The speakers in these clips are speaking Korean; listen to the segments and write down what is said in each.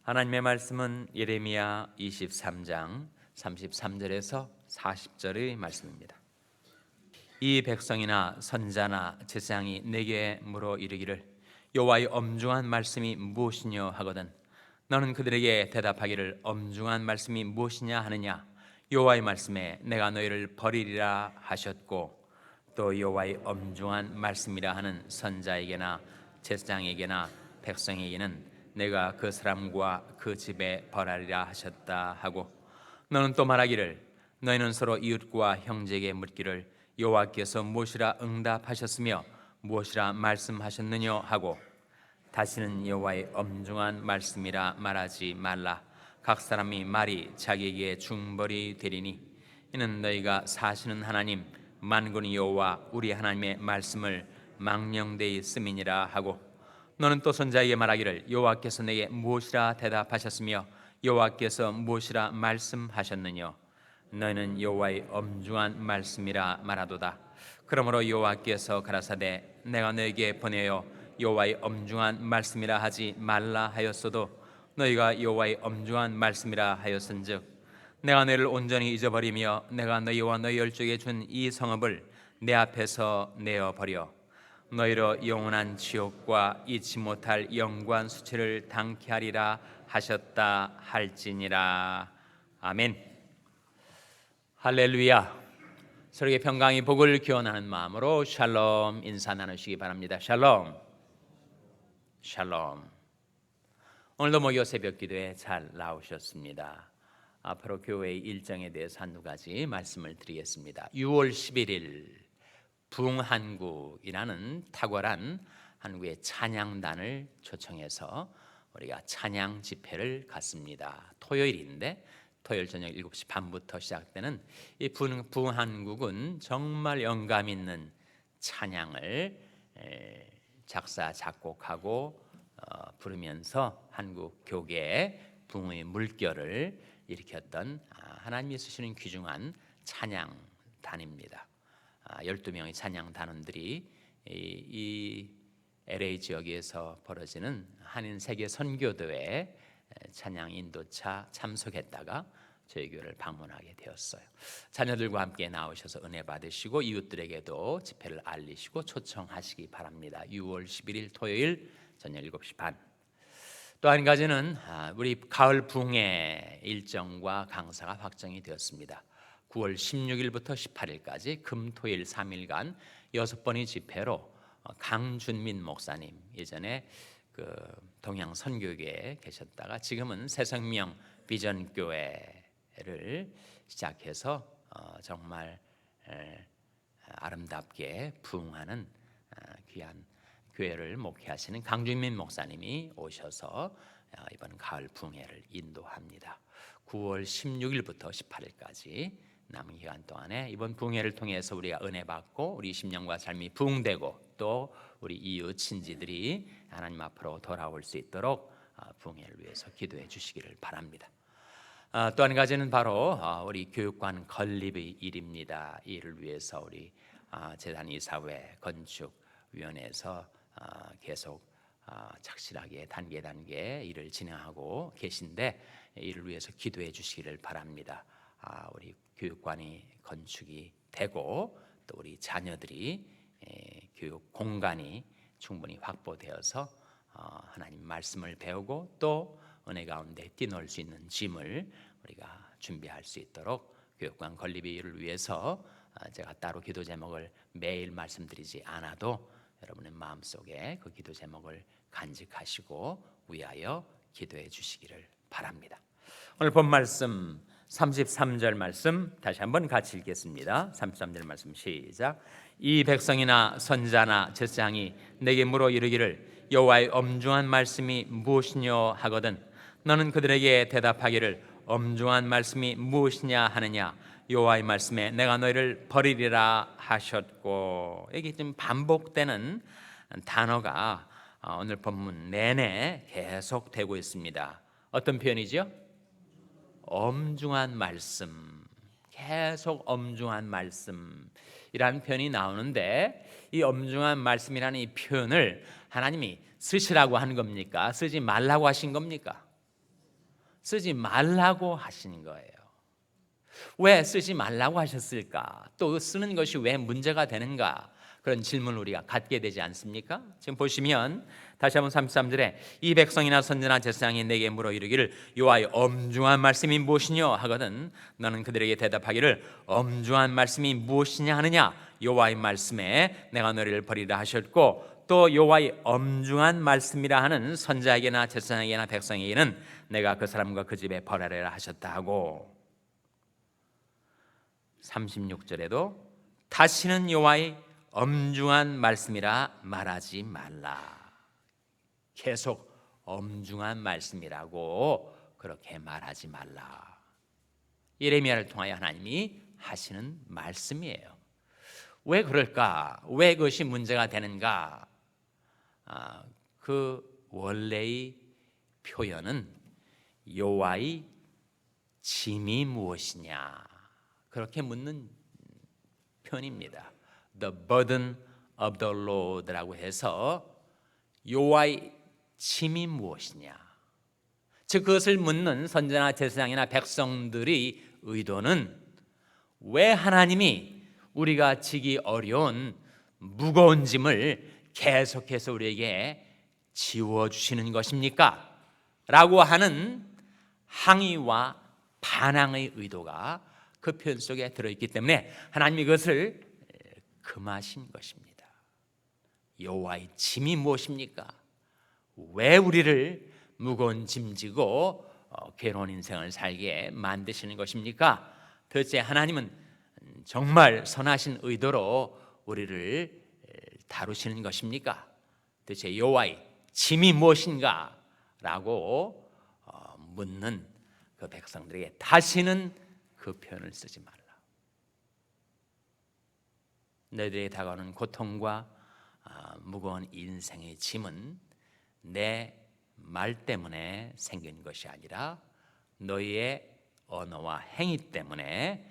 하나님의 말씀은 예레미야 23장 33절에서 40절의 말씀입니다. 이 백성이나 선자나 제사장이 내게 물어 이르기를 여호와의 엄중한 말씀이 무엇이뇨 하거든 너는 그들에게 대답하기를 엄중한 말씀이 무엇이냐 하느냐 여호와의 말씀에 내가 너희를 버리리라 하셨고 또 여호와의 엄중한 말씀이라 하는 선자에게나 제사장에게나 백성에게는 내가 그 사람과 그 집에 벌하리라 하셨다 하고 너는 또 말하기를 너희는 서로 이웃과 형제에게 묻기를 여호와께서 무엇이라 응답하셨으며 무엇이라 말씀하셨느냐 하고 다시는 여호와의 엄중한 말씀이라 말하지 말라. 각 사람이 말이 자기에게 중벌이 되리니 이는 너희가 사시는 하나님 만군의 여호와 우리 하나님의 말씀을 망령되이 쓰미니라 하고 너는 또 선자에게 말하기를 여호와께서 내게 무엇이라 대답하셨으며 여호와께서 무엇이라 말씀하셨느냐 너희는 여호와의 엄중한 말씀이라 말하도다. 그러므로 여호와께서 가라사대 내가 너에게 보내어 여호와의 엄중한 말씀이라 하지 말라 하였어도 너희가 여호와의 엄중한 말씀이라 하였은즉 내가 너희를 온전히 잊어버리며 내가 너희와 너희 열족에 준 이 성읍을 내 앞에서 내어버려 너희로 영원한 지옥과 잊지 못할 영광 수치를 당케 하리라 하셨다 할지니라. 아멘. 할렐루야. 서로에게 평강의 복을 기원하는 마음으로 샬롬 인사 나누시기 바랍니다. 샬롬. 샬롬. 오늘도 목요 새벽 기도에 잘 나오셨습니다. 앞으로 교회의 일정에 대해서 한두 가지 말씀을 드리겠습니다. 6월 11일 붕한국이라는 탁월한 한국의 찬양단을 초청해서 우리가 찬양 집회를 갖습니다. 토요일인데 토요일 저녁 7시 반부터 시작되는 이 붕한국은 정말 영감 있는 찬양을 작사 작곡하고 부르면서 한국 교계의 붕의 물결을 일으켰던 하나님이 쓰시는 귀중한 찬양단입니다. 12명의 찬양 단원들이 이 LA 지역에서 벌어지는 한인 세계 선교대회 찬양 인도차 참석했다가 저희 교회를 방문하게 되었어요. 자녀들과 함께 나오셔서 은혜 받으시고 이웃들에게도 집회를 알리시고 초청하시기 바랍니다. 6월 11일 토요일 저녁 7시 반. 또 한 가지는 우리 가을 붕의 일정과 강사가 확정이 되었습니다. 9월 16일부터 18일까지 금토일 3일간 6번의 집회로 강준민 목사님, 예전에 그 동양 선교교회에 계셨다가 지금은 새생명 비전 교회를 시작해서 정말 아름답게 부흥하는 귀한 교회를 목회하시는 강준민 목사님이 오셔서 이번 가을 부흥회를 인도합니다. 9월 16일부터 18일까지 남은 기간 동안에 이번 부흥회를 통해서 우리가 은혜 받고 우리 심령과 삶이 부흥되고 또 우리 이웃 친지들이 하나님 앞으로 돌아올 수 있도록 부흥회를 위해서 기도해 주시기를 바랍니다. 또 한 가지는 바로 우리 교육관 건립의 일입니다. 이 일을 위해서 우리 재단이사회 건축위원회에서 계속 착실하게 단계 일을 진행하고 계신데 이를 위해서 기도해 주시기를 바랍니다. 우리 교육관이 건축이 되고 또 우리 자녀들이 교육 공간이 충분히 확보되어서 하나님 말씀을 배우고 또 은혜 가운데 뛰놀 수 있는 짐을 우리가 준비할 수 있도록 교육관 건립의 일을 위해서 제가 따로 기도 제목을 매일 말씀드리지 않아도 여러분의 마음속에 그 기도 제목을 간직하시고 위하여 기도해 주시기를 바랍니다. 오늘 본 말씀 33절 말씀 다시 한번 같이 읽겠습니다. 33절 말씀 시작. 이 백성이나 선자나 제사장이 내게 물어 이르기를 여호와의 엄중한 말씀이 무엇이뇨 하거든 너는 그들에게 대답하기를 엄중한 말씀이 무엇이냐 하느냐 여호와의 말씀에 내가 너희를 버리리라 하셨고 이게 좀 반복되는 단어가 오늘 본문 내내 계속되고 있습니다. 어떤 표현이죠? 엄중한 말씀, 계속 엄중한 말씀이라는 표현이 나오는데 이 엄중한 말씀이라는 이 표현을 하나님이 쓰시라고 한 겁니까? 쓰지 말라고 하신 겁니까? 쓰지 말라고 하시는 거예요. 왜 쓰지 말라고 하셨을까? 또 쓰는 것이 왜 문제가 되는가? 그런 질문을 우리가 갖게 되지 않습니까? 지금 보시면 다시 한번 33절에 이 백성이나 선지나 제사장이 내게 물어 이르기를 여호와의 엄중한 말씀이 무엇이뇨 하거든 너는 그들에게 대답하기를 엄중한 말씀이 무엇이냐 하느냐 여호와의 말씀에 내가 너희를 버리라 하셨고 또 여호와의 엄중한 말씀이라 하는 선지자에게나 제사장에게나 백성에게는 내가 그 사람과 그 집에 벌하리라 하셨다 하고 36절에도 다시는 여호와의 엄중한 말씀이라 말하지 말라. 계속 엄중한 말씀이라고 그렇게 말하지 말라. 예레미야를 통하여 하나님이 하시는 말씀이에요. 왜 그럴까? 왜 그것이 문제가 되는가? 그 원래의 표현은 여호와의 짐이 무엇이냐 그렇게 묻는 표현입니다. The burden of the Lord라고 해서 여호와의 짐이 무엇이냐 즉 그것을 묻는 선지자나 제사장이나 백성들의 의도는 왜 하나님이 우리가 지기 어려운 무거운 짐을 계속해서 우리에게 지워주시는 것입니까? 라고 하는 항의와 반항의 의도가 그 표현 속에 들어있기 때문에 하나님이 그것을 금하신 것입니다. 여호와의 짐이 무엇입니까? 왜 우리를 무거운 짐지고 괴로운 인생을 살게 만드시는 것입니까? 도대체 하나님은 정말 선하신 의도로 우리를 다루시는 것입니까? 도대체 여호와의 짐이 무엇인가? 라고 묻는 그 백성들에게 다시는 그 표현을 쓰지 말라. 너희들에게 다가오는 고통과 무거운 인생의 짐은 내 말 때문에 생긴 것이 아니라 너희의 언어와 행위 때문에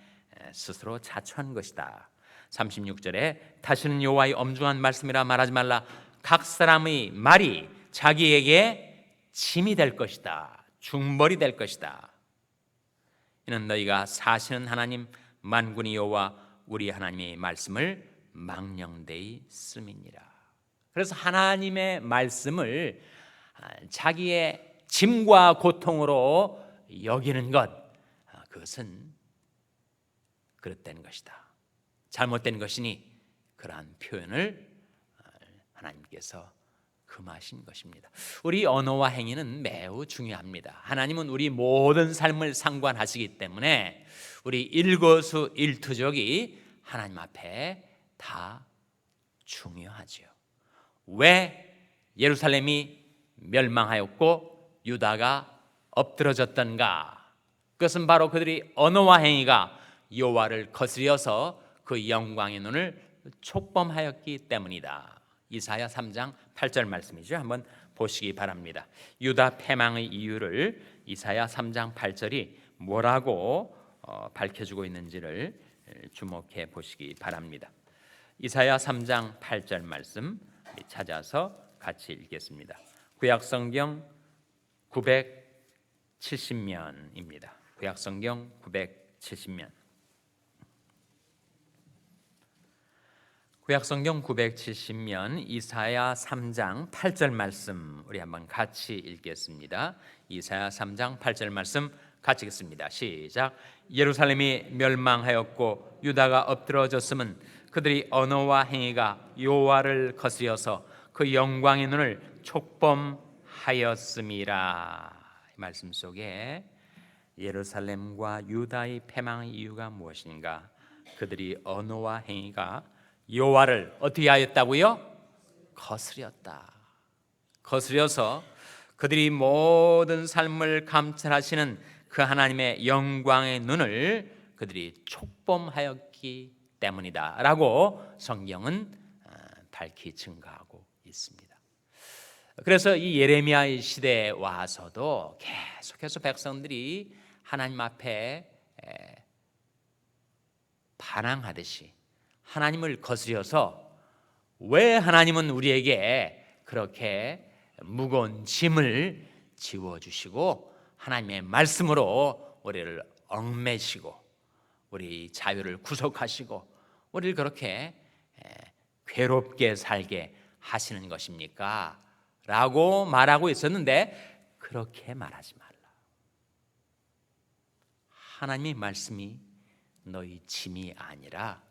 스스로 자초한 것이다. 36절에 다시는 여호와의 엄중한 말씀이라 말하지 말라. 각 사람의 말이 자기에게 짐이 될 것이다. 중벌이 될 것이다. 이는 너희가 사시는 하나님 만군의 여호와 우리 하나님의 말씀을 망령되이 씀이니라. 그래서 하나님의 말씀을 자기의 짐과 고통으로 여기는 것 그것은 그릇된 것이다. 잘못된 것이니 그러한 표현을 하나님께서 금하신 것입니다. 우리 언어와 행위는 매우 중요합니다. 하나님은 우리 모든 삶을 상관하시기 때문에 우리 일거수일투족이 하나님 앞에 다 중요하죠. 왜 예루살렘이 멸망하였고 유다가 엎드러졌던가? 그것은 바로 그들이 언어와 행위가 여호와를 거스려서 그 영광의 눈을 촉범하였기 때문이다. 이사야 3장 8절 말씀이죠. 한번 보시기 바랍니다. 유다 패망의 이유를 이사야 3장 8절이 뭐라고 밝혀주고 있는지를 주목해 보시기 바랍니다. 이사야 3장 8절 말씀 찾아서 같이 읽겠습니다. 구약성경 970면입니다. 구약성경 970면. 구약성경 970면 이사야 3장 8절 말씀 우리 한번 같이 읽겠습니다. 이사야 3장 8절 말씀 같이 읽습니다. 시작. 예루살렘이 멸망하였고 유다가 엎드러졌음은 그들이 언어와 행위가 여호와를 거스려서 그 영광의 눈을 촉범하였음이라. 이 말씀 속에 예루살렘과 유다의 패망의 이유가 무엇인가? 그들이 언어와 행위가 여호와를 어떻게 하였다고요? 거스렸다. 거스려서 그들이 모든 삶을 감찰하시는 그 하나님의 영광의 눈을 그들이 촉범하였기 때문이다 라고 성경은 밝히 증거하고 있습니다. 그래서 이 예레미야의 시대에 와서도 계속해서 백성들이 하나님 앞에 반항하듯이 하나님을 거스려서 왜 하나님은 우리에게 그렇게 무거운 짐을 지워주시고 하나님의 말씀으로 우리를 얽매시고 우리 자유를 구속하시고 우리를 그렇게 괴롭게 살게 하시는 것입니까? 라고 말하고 있었는데 그렇게 말하지 말라. 하나님의 말씀이 너희 짐이 아니라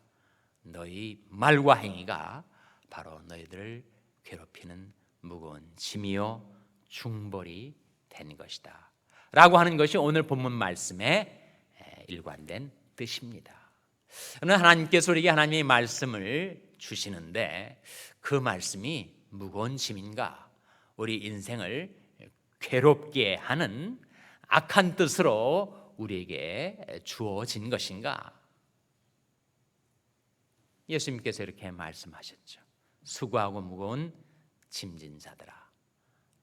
너희 말과 행위가 바로 너희들을 괴롭히는 무거운 짐이요 중벌이 된 것이다 라고 하는 것이 오늘 본문 말씀의 일관된 뜻입니다. 그러나 하나님께서 우리에게 하나님의 말씀을 주시는데 그 말씀이 무거운 짐인가, 우리 인생을 괴롭게 하는 악한 뜻으로 우리에게 주어진 것인가? 예수님께서 이렇게 말씀하셨죠. 수고하고 무거운 짐진 자들아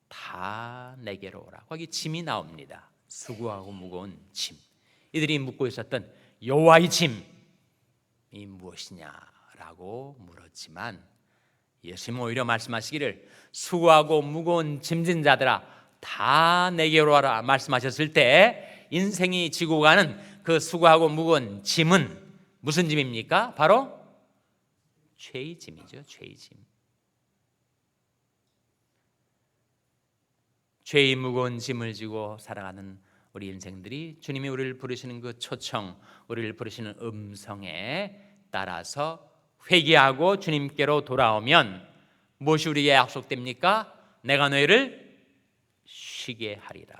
다 내게로 오라. 거기 짐이 나옵니다. 수고하고 무거운 짐. 이들이 묻고 있었던 여호와의 짐이 무엇이냐라고 물었지만 예수님은 오히려 말씀하시기를 수고하고 무거운 짐진 자들아 다 내게로 와라 말씀하셨을 때 인생이 지고 가는 그 수고하고 무거운 짐은 무슨 짐입니까? 바로 죄의 짐이죠. 죄의 짐. 죄의 무거운 짐을 지고 살아가는 우리 인생들이 주님이 우리를 부르시는 그 초청, 우리를 부르시는 음성에 따라서 회개하고 주님께로 돌아오면 무엇이 우리에게 약속됩니까? 내가 너희를 쉬게 하리라.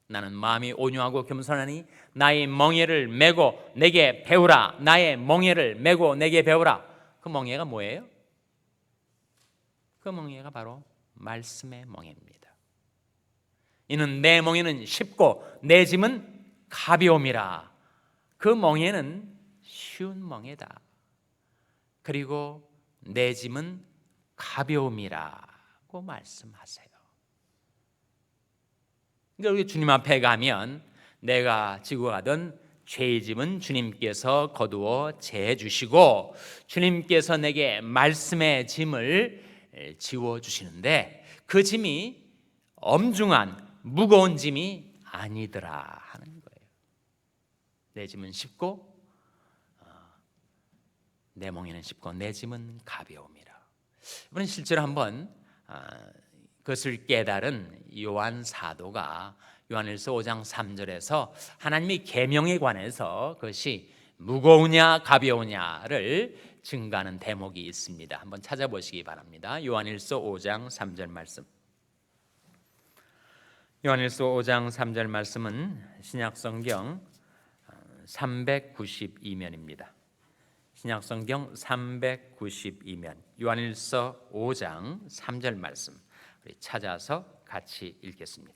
나는 마음이 온유하고 겸손하니 나의 멍에를 메고 내게 배우라. 나의 멍에를 메고 내게 배우라. 그 멍에가 뭐예요? 그 멍에가 바로 말씀의 멍에입니다. 이는 내 멍에는 쉽고 내 짐은 가벼움이라. 그 멍에는 쉬운 멍에다. 그리고 내 짐은 가벼움이라고 말씀하세요. 그러니까 우리 주님 앞에 가면 내가 지고 가던 죄의 짐은 주님께서 거두어 재주시고 주님께서 내게 말씀의 짐을 지워주시는데 그 짐이 엄중한 무거운 짐이 아니더라 하는 거예요. 내 짐은 쉽고 내 멍에는 쉽고 내 짐은 가벼움이라. 이번엔 실제로 한번 그것을 깨달은 요한 사도가 요한일서 5장 3절에서 하나님의 계명에 관해서 그것이 무거우냐 가벼우냐를 증가하는 대목이 있습니다. 한번 찾아보시기 바랍니다. 요한일서 5장 3절 말씀. 요한일서 5장 3절 말씀은 신약성경 392면입니다. 신약성경 392면 요한일서 5장 3절 말씀 우리 찾아서 같이 읽겠습니다.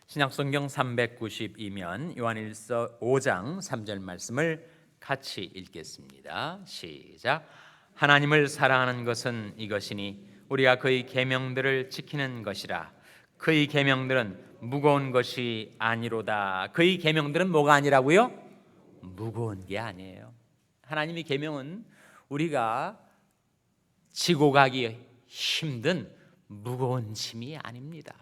신약성경 392면 요한일서 5장 3절 말씀을 같이 읽겠습니다. 시작. 하나님을 사랑하는 것은 이것이니 우리가 그의 계명들을 지키는 것이라. 그의 계명들은 무거운 것이 아니로다. 그의 계명들은 뭐가 아니라고요? 무거운 게 아니에요. 하나님의 계명은 우리가 지고 가기 힘든 무거운 짐이 아닙니다.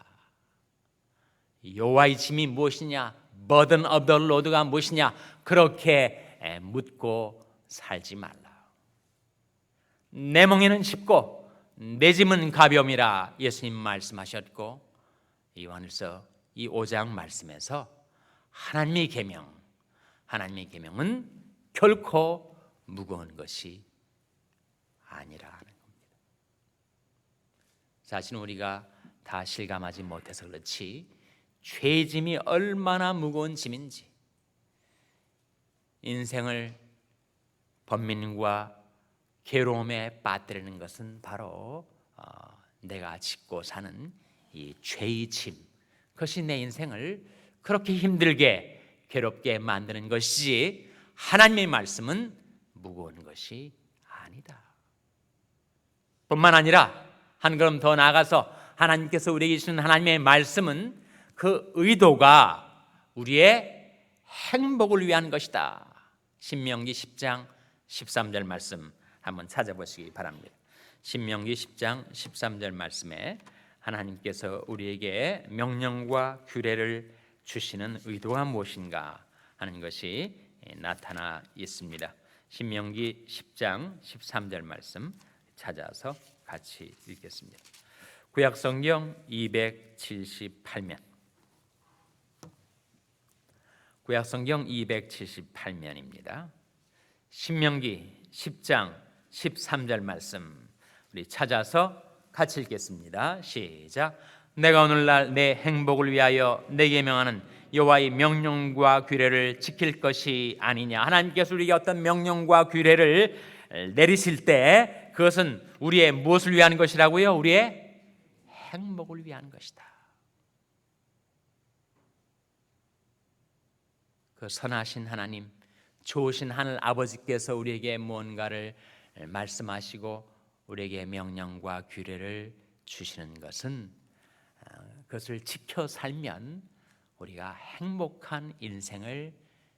여호와의 짐이 무엇이냐? burden of the Lord가 무엇이냐? 그렇게 묻고 살지 말라. 내 멍에는 쉽고 내 짐은 가벼움이라 예수님 말씀하셨고 요한일서 이 5장 말씀에서 하나님의 계명은 결코 무거운 것이 아니라 하는 겁니다. 사실은 우리가 다 실감하지 못해서 그렇지 죄의 짐이 얼마나 무거운 짐인지, 인생을 번민과 괴로움에 빠뜨리는 것은 바로 내가 짓고 사는 이 죄의 짐, 그것이 내 인생을 그렇게 힘들게 괴롭게 만드는 것이지 하나님의 말씀은 무거운 것이 아니다. 뿐만 아니라 한 걸음 더 나아가서 하나님께서 우리에게 주신 하나님의 말씀은 그 의도가 우리의 행복을 위한 것이다. 신명기 10장 13절 말씀 한번 찾아보시기 바랍니다. 신명기 10장 13절 말씀에 하나님께서 우리에게 명령과 규례를 주시는 의도가 무엇인가 하는 것이 나타나 있습니다. 신명기 10장 13절 말씀 찾아서 같이 읽겠습니다. 구약성경 278면, 구약성경 278면입니다. 신명기 10장 13절 말씀 우리 찾아서 같이 읽겠습니다. 시작. 내가 오늘날 내 행복을 위하여 내게 명하는 여호와의 명령과 규례를 지킬 것이 아니냐. 하나님께서 우리에게 어떤 명령과 규례를 내리실 때 그것은 우리의 무엇을 위한 것이라고요? 우리의 행복을 위한 것이다. 그 선하신 하나님, 좋으신 하늘 아버지께서 우리에게 무언가를 말씀하시고 우리에게 명령과 규례를 주시는 것은 그것을 지켜 살면 우리가 행복한 인생을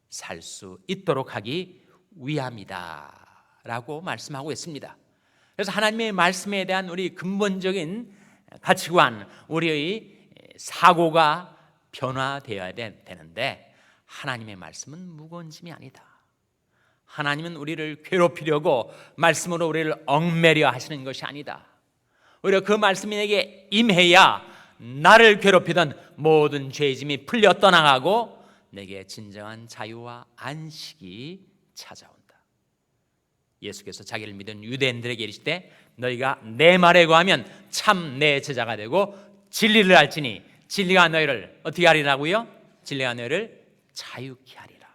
살 수 있도록 하기 위함이다 라고 말씀하고 있습니다. 그래서 하나님의 말씀에 대한 우리 근본적인 가치관, 우리의 사고가 변화되어야 되는데 하나님의 말씀은 무거운 짐이 아니다. 하나님은 우리를 괴롭히려고 말씀으로 우리를 얽매려 하시는 것이 아니다. 오히려 그 말씀이 내게 임해야 나를 괴롭히던 모든 죄짐이 풀려 떠나가고 내게 진정한 자유와 안식이 찾아온다. 예수께서 자기를 믿은 유대인들에게 이르시되 너희가 내 말에 거하면 참 내 제자가 되고 진리를 알지니 진리가 너희를 어떻게 하리라고요? 진리가 너희를 자유케 하리라.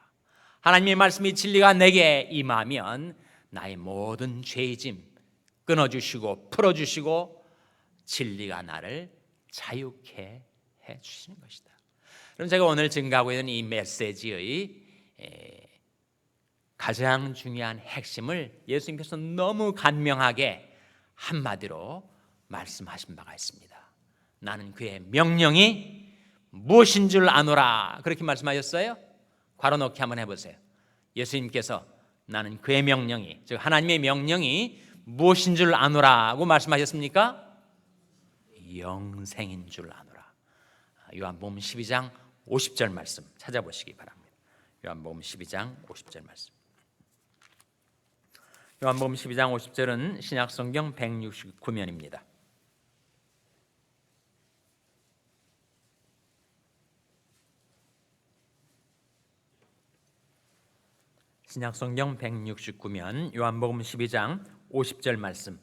하나님의 말씀이 진리가 내게 임하면 나의 모든 죄짐 끊어주시고 풀어주시고 진리가 나를 자유케 해주시는 것이다. 그럼 제가 오늘 증거하고 있는 이 메시지의 가장 중요한 핵심을 예수님께서 너무 간명하게 한마디로 말씀하신 바가 있습니다. 나는 그의 명령이 무엇인 줄 아노라 그렇게 말씀하셨어요. 괄호넣기 한번 해보세요. 예수님께서 나는 그의 명령이, 즉 하나님의 명령이 무엇인 줄 아노라고 말씀하셨습니까? 영생인 줄 아노라. 요한복음 12장 50절 말씀 찾아보시기 바랍니다. 요한복음 12장 50절 말씀. 요한복음 12장 50절은 신약성경 169면입니다. 신약성경 169면 요한복음 12장 50절 말씀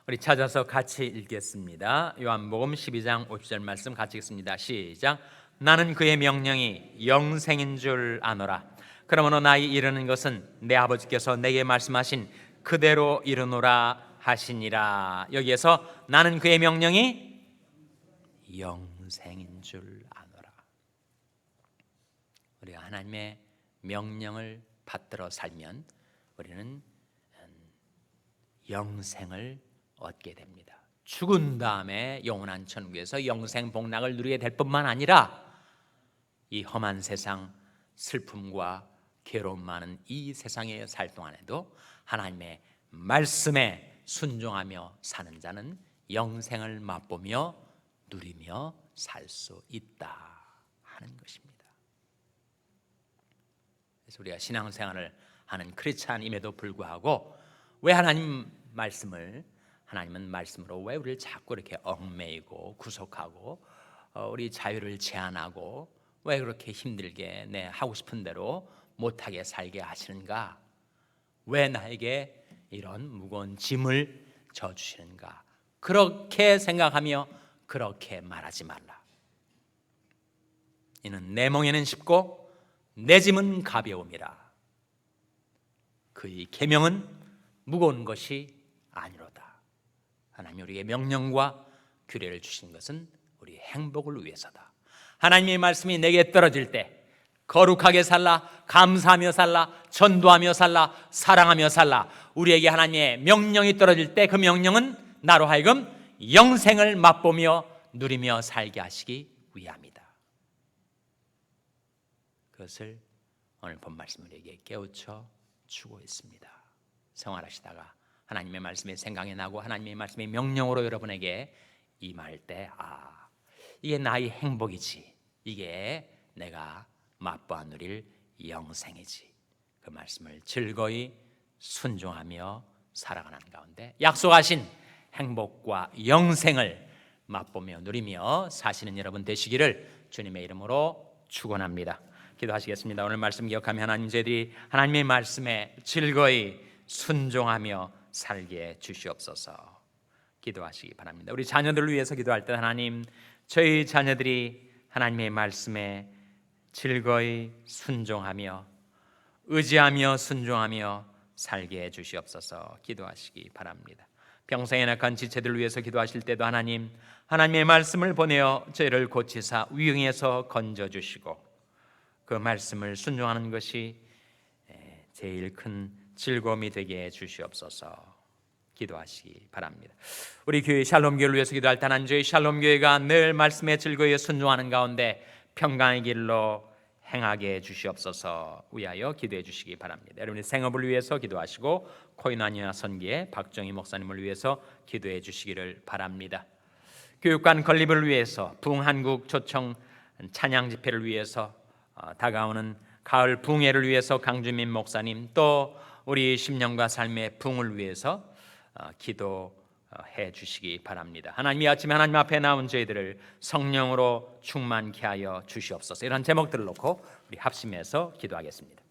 우리 찾아서 같이 읽겠습니다. 요한복음 12장 50절 말씀 같이 읽습니다. 시작. 나는 그의 명령이 영생인 줄 아노라. 그러므로 나의 이르는 것은 내 아버지께서 내게 말씀하신 그대로 이르노라 하시니라. 여기에서 나는 그의 명령이 영생인 줄 아노라. 우리가 하나님의 명령을 받들어 살면 우리는 영생을 얻게 됩니다. 죽은 다음에 영원한 천국에서 영생 복락을 누리게 될 뿐만 아니라 이 험한 세상 슬픔과 괴로움 많은 이 세상에 살 동안에도 하나님의 말씀에 순종하며 사는 자는 영생을 맛보며 누리며 살 수 있다 하는 것입니다. 그래서 우리가 신앙생활을 하는 크리스찬임에도 불구하고 왜 하나님은 말씀으로 왜 우리를 자꾸 이렇게 얽매이고 구속하고 우리 자유를 제한하고 왜 그렇게 힘들게 내 하고 싶은 대로 못하게 살게 하시는가? 왜 나에게 이런 무거운 짐을 져주시는가? 그렇게 생각하며 그렇게 말하지 말라. 이는 내 멍에는 쉽고 내 짐은 가벼움이라. 그의 계명은 무거운 것이 아니로다. 하나님이 우리에게 명령과 규례를 주신 것은 우리의 행복을 위해서다. 하나님의 말씀이 내게 떨어질 때 거룩하게 살라, 감사하며 살라, 전도하며 살라, 사랑하며 살라. 우리에게 하나님의 명령이 떨어질 때 그 명령은 나로 하여금 영생을 맛보며 누리며 살게 하시기 위함이다. 그것을 오늘 본 말씀 우리에게 깨우쳐 주고 있습니다. 생활하시다가 하나님의 말씀이 생각이 나고 하나님의 말씀이 명령으로 여러분에게 임할 때 이게 나의 행복이지, 이게 내가 맛보아 누릴 영생이지, 그 말씀을 즐거이 순종하며 살아가는 가운데 약속하신 행복과 영생을 맛보며 누리며 사시는 여러분 되시기를 주님의 이름으로 축원합니다. 기도하시겠습니다. 오늘 말씀 기억하며 하나님, 저희들이 하나님의 말씀에 즐거이 순종하며 살게 주시옵소서. 기도하시기 바랍니다. 우리 자녀들을 위해서 기도할 때 하나님, 저희 자녀들이 하나님의 말씀에 즐거이 순종하며 의지하며 순종하며 살게 해 주시옵소서. 기도하시기 바랍니다. 평생에 낙한 지체들을 위해서 기도하실 때도 하나님, 하나님의 말씀을 보내어 저희를 고치사 위응에서 건져주시고 그 말씀을 순종하는 것이 제일 큰 즐거움이 되게 해 주시옵소서. 기도하시기 바랍니다. 우리 교회 샬롬교회를 위해서 기도할 때 하나님, 저희 샬롬교회가 늘 말씀에 즐거이 순종하는 가운데 평강의 길로 행하게 해 주시옵소서. 위하여 기도해 주시기 바랍니다. 여러분의 생업을 위해서 기도하시고 코이나니아 선교의 박정희 목사님을 위해서 기도해 주시기를 바랍니다. 교육관 건립을 위해서 부흥한국 초청 찬양 집회를 위해서 다가오는 가을 부흥회를 위해서 강주민 목사님, 또 우리 심령과 삶의 부흥을 위해서 기도해 주시기 바랍니다. 하나님, 이 아침에 하나님 앞에 나온 저희들을 성령으로 충만케 하여 주시옵소서. 이런 제목들을 놓고 우리 합심해서 기도하겠습니다.